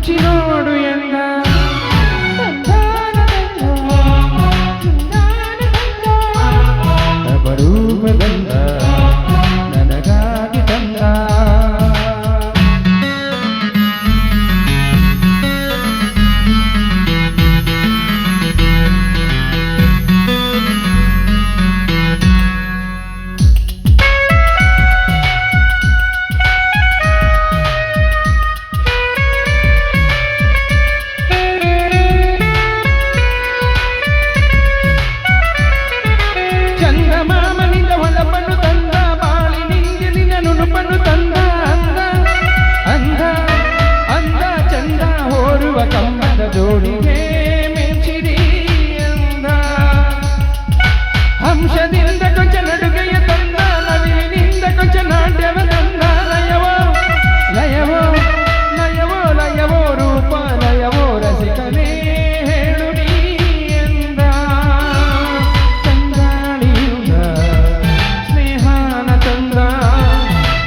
ರುಚಿ ನೋಡು ಎಂದ ಅಪರೂಪದಂದ ನನಗಾಗಿ ತಂದ ಚಂದಮಾಮನಿಂದ ಒಳಪನ್ನು ತಂದ ಬಾಳಿನಿಂದ ನಿನ್ನ ನುಣುಪನ್ನು ತಂದ ಅಂದ ಅಂದ ಅಂದ ಚಂದ ಹೋರುವ ಕಮ್ಮದ ಜೋಡಿಗೆ ಮೆಚ್ಚಿರಿ ಅಂದ ಹಂಸದಿಂದ ಕೊಂಚ ನಡುಗೆಯ ತಂದ ನವಿಲಿನಿಂದ ಕೊಂಚ ನಾಟ್ಯವ ತಂದ ಲಯವೋ ಲಯವೋ ಲಯವೋ ಲಯವೋ ರೂಪ ಲಯವೋ ರಸಿಕನೇ ಹೇಳು ನೀ ಎಂದ ಚಂದಾಳಿಯಿಂದ ಸ್ನೇಹಾನ ತಂದ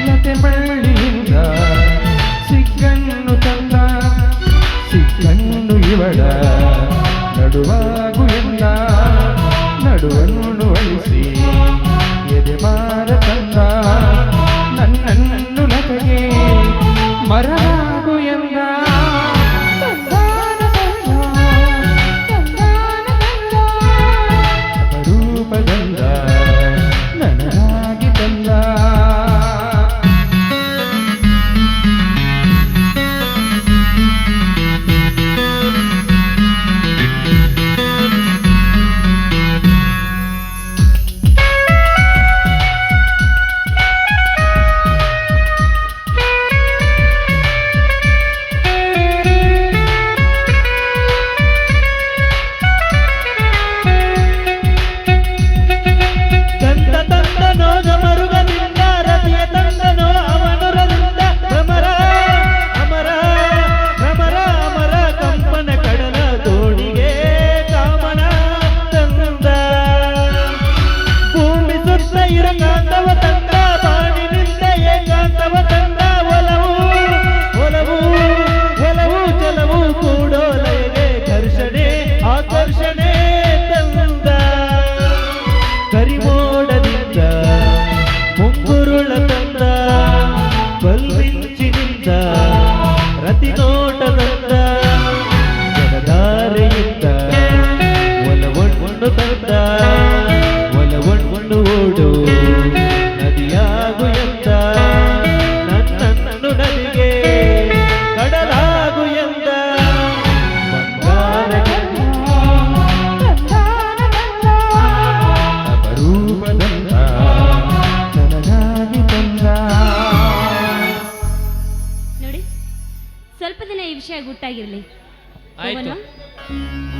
ಲತೆ ಬಳ್ಳಿಯಿಂದ ಸಿಕ್ಕನ್ನು ತಂದ ಸಿಕ್ಕನ್ನು ಇವಳ ನಡುವಾಗು ಎಂದ ನಡುವನ್ನು ಅಳಿಸಿ ಎದೆ ಮಾರ ತಂದ ನನ್ನನ್ನು ನಮಗೆ ಮರವಾಗು ಎಂದ ಅಪರೂಪದಂದ ನನಗಾಗಿ ತಂದ ಕರಿಮೋಡದಿಂದ ಮುಂಗುರುಳ ತಂದ ಬಲ್ಮಿಂಚಿನಿಂದ ರತಿನೋಟದಂದ ಜಗದಾರೆಯಿಂದ ಒಲವೊಂಡು ತಂದ ಒಲವೊಂಡು ಓಡು ನದಿಯಾಗು ಎಂದ ನನ್ನನ್ನು ನದಿಗೆ ಕಡಲಾಗು ಎಂದ ನೋಡಿ, ಸ್ವಲ್ಪ ದಿನ ಈ ವಿಷಯ ಗುಟ್ಟಾಗಿರ್ಲಿ. ಆಯ್ತು. ಬನ್ನಿ.